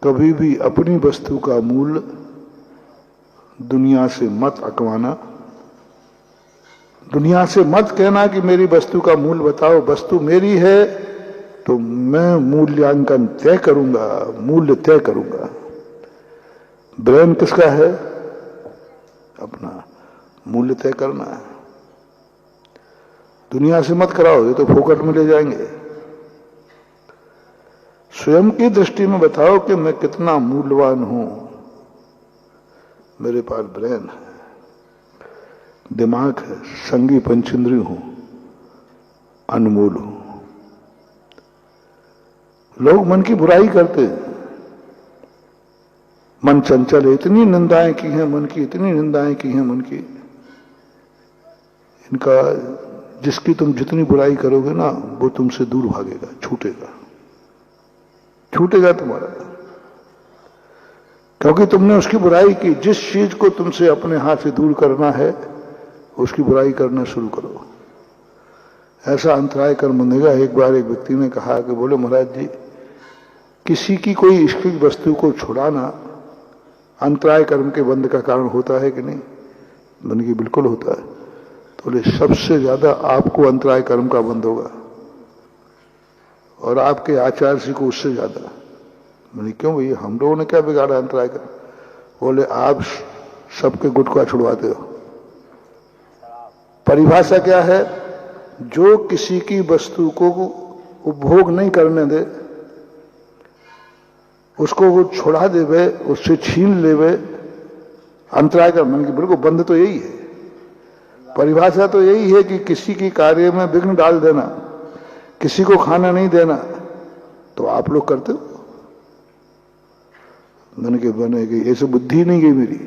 कभी भी अपनी वस्तु का मूल्य दुनिया से मत अकवाना। दुनिया से मत कहना कि मेरी वस्तु का मूल्य बताओ। वस्तु मेरी है तो मैं मूल्यांकन तय करूंगा, मूल्य तय करूंगा। ब्रेन किसका है? अपना। मूल्य तय करना है। दुनिया से मत कराओ, ये तो फोकट में ले जाएंगे। स्वयं की दृष्टि में बताओ कि मैं कितना मूल्यवान हूं। मेरे पास ब्रेन है, दिमाग है, संगी पंचेंद्रिय हूं, अनमोल हूं। लोग मन की बुराई करते हैं। मन चंचल है, इतनी निंदाएं की हैं मन की, इतनी निंदाएं की हैं मन की। इनका जिसकी तुम जितनी बुराई करोगे ना वो तुमसे दूर भागेगा, छूटेगा, छूटेगा तुम्हारा। क्योंकि तुमने उसकी बुराई की। जिस चीज को तुमसे अपने हाथ से दूर करना है उसकी बुराई करना शुरू करो। ऐसा अंतराय कर्म बनेगा। एक बार एक व्यक्ति ने कहा कि बोले महाराज जी, किसी की कोई इष्टिक वस्तु को छुड़ाना अंतराय कर्म के बंध का कारण होता है कि नहीं? मन की बिल्कुल होता है। तो बोले सबसे ज्यादा आपको अंतराय कर्म का बंध होगा और आपके आचार्य को उससे ज्यादा। मैंने क्यों भैया, हम लोगों ने क्या बिगाड़ा अंतराय कर्म? बोले आप सबके गुटखा छुड़वाते हो। परिभाषा क्या है? जो किसी की वस्तु को उपभोग नहीं करने दे, उसको वो छुड़ा देवे, उससे छीन लेवे, अंतराय कर्म। मन की बिल्कुल बंध तो यही है। परिभाषा तो यही है कि किसी की कार्य में विघ्न डाल देना, किसी को खाना नहीं देना। तो आप लोग करते हो। मैंने के बने कि ऐसे बुद्धि नहीं गई मेरी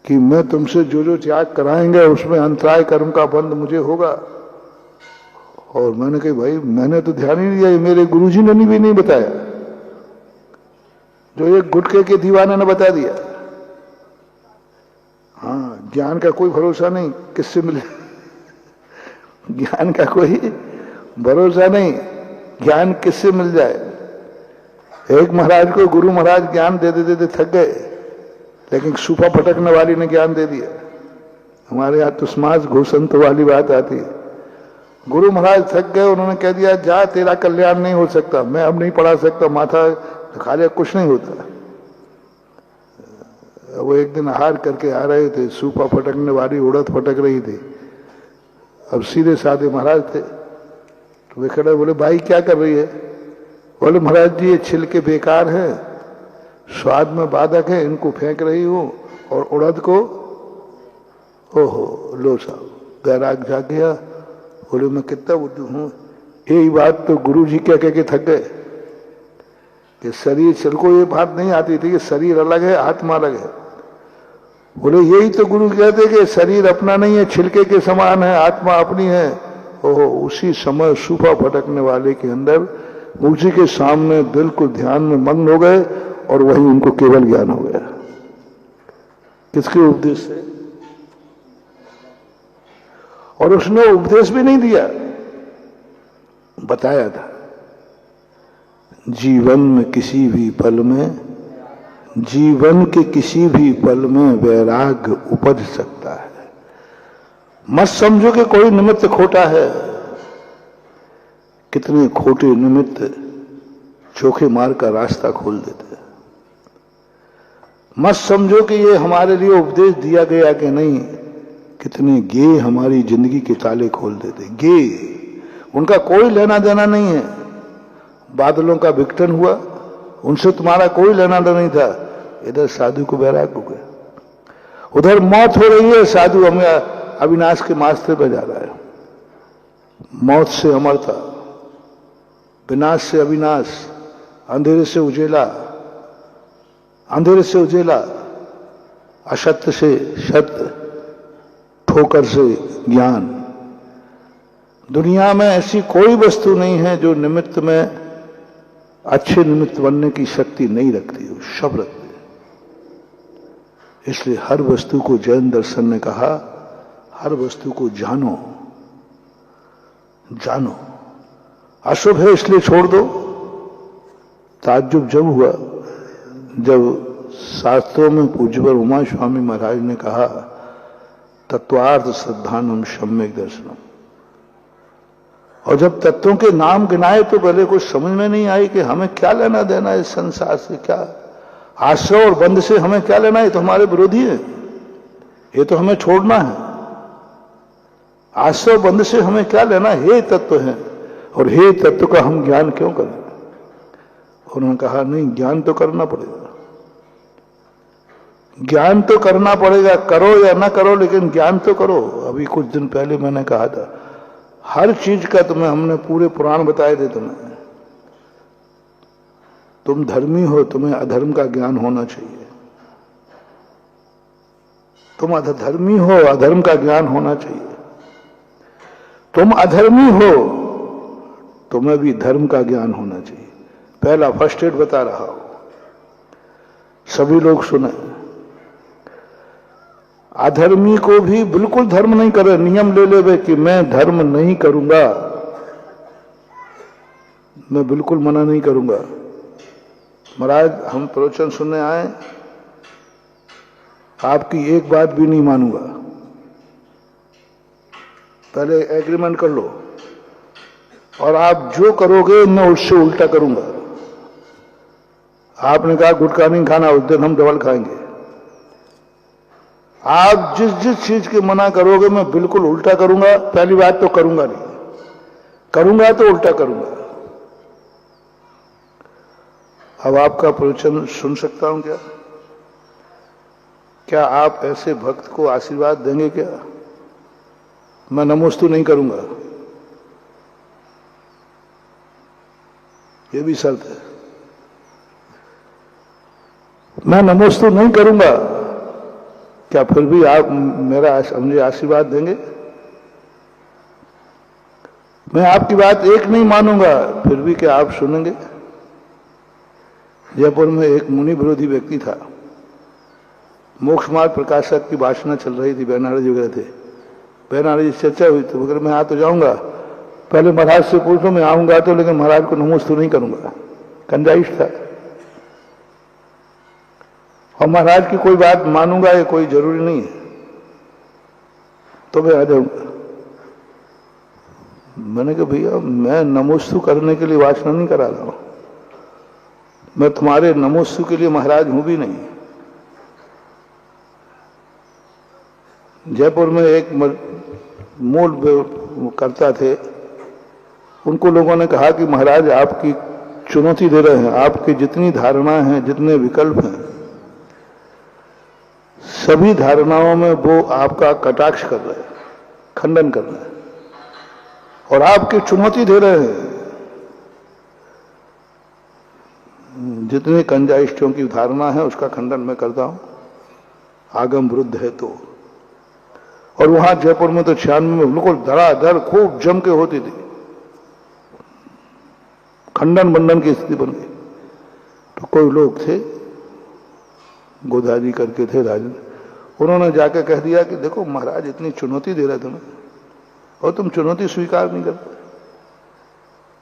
कि मैं तुमसे जो जो त्याग कराएंगे उसमें अंतराय कर्म का बंध मुझे होगा। और मैंने कहा भाई मैंने तो ध्यान ही नहीं दिया, मेरे गुरुजी ने भी नहीं बताया, जो एक गुटके के दीवाने ने बता दिया। हाँ, ज्ञान का कोई भरोसा नहीं, किससे मिले। ज्ञान का कोई भरोसा नहीं, ज्ञान किससे मिल जाए। एक महाराज को गुरु महाराज ज्ञान दे देते दे थक गए, लेकिन सूफा फटकने वाली ने ज्ञान दे दिया। हमारे यहां तुस्मास घोषंत वाली बात आती है। गुरु महाराज थक गए, उन्होंने कह दिया जा तेरा कल्याण नहीं हो सकता, मैं अब नहीं पढ़ा सकता, माथा खा लिया, कुछ नहीं होता। वो एक दिन हार करके आ रहे थे, सूपा फटकने वाली उड़द फटक रही थी। अब सीधे साधे महाराज थे, तो वे खड़े बोले भाई क्या कर रही है? बोले महाराज जी ये छिलके बेकार हैं, स्वाद में बाधक है, इनको फेंक रही हूं। और उड़द को ओहो लो साहब, बैराग जाग गया। बोले मैं कितना बुद्धू हूं। यही बात तो गुरु जी कह के थक गए कि शरीर, चल को ये बात नहीं आती थी कि शरीर अलग है आत्मा अलग है। बोले यही तो गुरु कहते कि शरीर अपना नहीं है, छिलके के समान है, आत्मा अपनी है। ओहो, उसी समय सूफा फटकने वाले के अंदर उसी के सामने बिल्कुल ध्यान में मग्न हो गए और वहीं उनको केवल ज्ञान हो गया। किसके उपदेश से? और उसने उपदेश भी नहीं दिया, बताया था जीवन में किसी भी पल में, जीवन के किसी भी पल में वैराग्य उपज सकता है। मत समझो कि कोई निमित्त खोटा है। कितने खोटे निमित्त चोखे मार का रास्ता खोल देते हैं। मत समझो कि ये हमारे लिए उपदेश दिया गया कि नहीं, कितने गे हमारी जिंदगी के ताले खोल देते। गे, उनका कोई लेना देना नहीं है। बादलों का विघटन हुआ, उनसे तुम्हारा कोई लेना देना नहीं था। इधर साधु को वैराग्य हो गया, उधर मौत हो रही है, साधु हमें अविनाश के मास्टर पर जा रहा है। मौत से अमरता, विनाश से अविनाश, अंधेरे से उजेला, अंधेरे से उजेला, असत्य से सत्य, ठोकर से ज्ञान। दुनिया में ऐसी कोई वस्तु नहीं है जो निमित्त में अच्छे निमित्त बनने की शक्ति नहीं रखती हो, सब रखती है। इसलिए हर वस्तु को जैन दर्शन ने कहा, हर वस्तु को जानो, जानो। अशुभ है इसलिए छोड़ दो, ताज्जुब जब हुआ जब शास्त्रों में पूज्यवर उमा स्वामी महाराज ने कहा तत्वार्थ श्रद्धानम सम्यक दर्शनम, और जब तत्वों के नाम गिनाए तो पहले कुछ समझ में नहीं आई कि हमें क्या लेना देना इस संसार से, क्या आश्रय और बंध से हमें क्या लेना है, तो हमारे विरोधी है, ये तो हमें छोड़ना है। आश्रय बंध से हमें क्या लेना, हे तत्व है, और हे तत्व का हम ज्ञान क्यों करें। उन्होंने कहा नहीं, ज्ञान तो करना पड़ेगा, ज्ञान तो करना पड़ेगा, करो या ना करो लेकिन ज्ञान तो करो। अभी कुछ दिन पहले मैंने कहा था हर चीज का तुम्हें हमने पूरे पुराण बताए थे, तुम धर्मी हो, तुम्हें अधर्म का ज्ञान होना चाहिए, तुम अधर्मी हो, अधर्म का ज्ञान होना चाहिए, तुम अधर्मी हो, तुम्हें भी धर्म का ज्ञान होना चाहिए। पहला फर्स्ट एड बता रहा हूं, सभी लोग सुने। अधर्मी को भी बिल्कुल धर्म नहीं करे, नियम ले ले कि मैं धर्म नहीं करूंगा, मैं बिल्कुल मना नहीं करूंगा। महाराज हम प्रवचन सुनने आए, आपकी एक बात भी नहीं मानूंगा, पहले एग्रीमेंट कर लो, और आप जो करोगे मैं उससे उल्टा करूंगा। आपने कहा गुटखा नहीं खाना, उस दिन हम डबल खाएंगे। आप जिस जिस चीज के मना करोगे मैं बिल्कुल उल्टा करूंगा। पहली बात तो करूंगा नहीं, करूंगा तो उल्टा करूंगा। अब आपका प्रवचन सुन सकता हूं क्या? क्या आप ऐसे भक्त को आशीर्वाद देंगे क्या? मैं नमोस्तु नहीं करूंगा, ये भी शर्त है। मैं नमोस्तु नहीं करूंगा, क्या फिर भी आप मुझे आशीर्वाद देंगे? मैं आपकी बात एक नहीं मानूंगा, फिर भी क्या आप सुनेंगे? जयपुर में एक मुनि विरोधी व्यक्ति था, मोक्ष मार्ग प्रकाशक की भाषणा चल रही थी, बैनार्ड जी वगैरह थे, बैनार्ड जी चर्चा हुई तो वगैरह मैं आ तो जाऊंगा, पहले महाराज से पूछ लो मैं आऊंगा तो, लेकिन महाराज को नमोस्तु नहीं करूंगा। कंजाइश था, और महाराज की कोई बात मानूंगा ये कोई जरूरी नहीं है, तो मैं आ जाऊंगा। मैंने कहा भैया मैं नमोस्तु करने के लिए वासना नहीं करा रहा हूं, मैं तुम्हारे नमोस्तु के लिए महाराज हूं भी नहीं। जयपुर में एक मूल करता थे, उनको लोगों ने कहा कि महाराज आपकी चुनौती दे रहे हैं, आपकी जितनी धारणाएं हैं, जितने विकल्प हैं, सभी धारणाओं में वो आपका कटाक्ष कर रहे हैं, खंडन कर रहे हैं, और आपकी चुनौती दे रहे हैं। जितने कंजाइष्टियों की धारणा है उसका खंडन मैं करता हूं, आगम विरुद्ध है तो। और वहां जयपुर में तो 96 में बिल्कुल धड़ाधड़ खूब जम के होती थी, खंडन बंधन की स्थिति बन गई। तो कोई लोग थे, गोदारी करके थे राजन, उन्होंने जाकर कह दिया कि देखो महाराज इतनी चुनौती दे रहे तुम्हें और तुम चुनौती स्वीकार नहीं करते,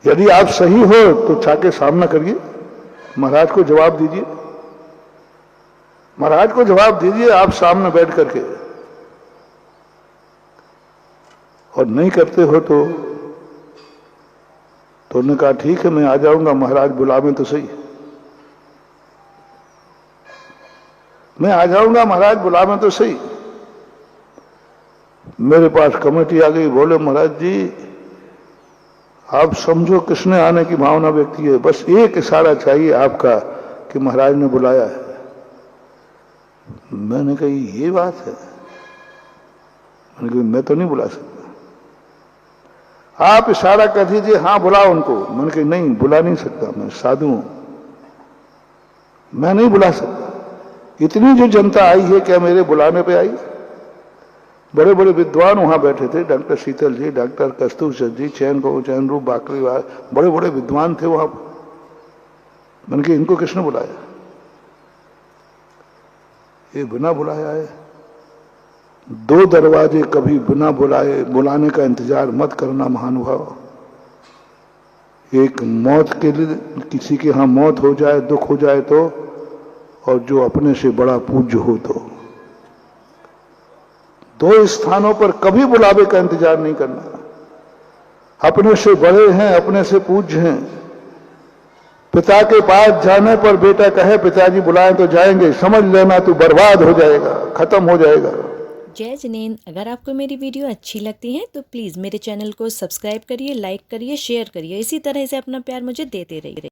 यदि आप सही हो तो छाके सामना करिए, महाराज को जवाब दीजिए, महाराज को जवाब दीजिए आप सामने बैठ करके, और नहीं करते हो तो उन्होंने कहा ठीक है मैं आ जाऊंगा, महाराज बुलावें तो सही, मैं आ जाऊंगा, महाराज बुलावें तो सही। मेरे पास कमेटी आ गई, बोले महाराज जी आप समझो किसने आने की भावना व्यक्त की है, बस एक इशारा चाहिए आपका कि महाराज ने बुलाया है। मैंने कहा ये बात है, मैंने कहा मैं तो नहीं बुला सकता, आप इशारा कर दीजिए हाँ बुलाओ उनको। मैंने कहा नहीं बुला नहीं सकता, मैं साधु हूं, मैं नहीं बुला सकता। इतनी जो जनता आई है क्या मेरे बुलाने पे आई? बड़े बड़े विद्वान वहां बैठे थे, डॉक्टर शीतल जी, डॉक्टर कस्तूर जी, चैन रूप बाकरी, बड़े बड़े विद्वान थे वहां। मैंने कहा इनको किसने बुलाया? ये बिना बुलाया है। दो दरवाजे कभी बिना बुलाने का इंतजार मत करना महानुभाव, एक मौत के लिए, किसी के यहाँ मौत हो जाए, दुख हो जाए तो, और जो अपने से बड़ा पूज्य हो तो। दो स्थानों पर कभी बुलावे का इंतजार नहीं करना। अपने से बड़े हैं, अपने से पूज्य हैं। पिता के पास जाने पर बेटा कहे पिताजी बुलाएं तो जाएंगे, समझ लेना तू बर्बाद हो जाएगा, खत्म हो जाएगा। जय जिनेंद्र, अगर आपको मेरी वीडियो अच्छी लगती है तो प्लीज़ मेरे चैनल को सब्सक्राइब करिए, लाइक करिए, शेयर करिए। इसी तरह से अपना प्यार मुझे देते रहिए।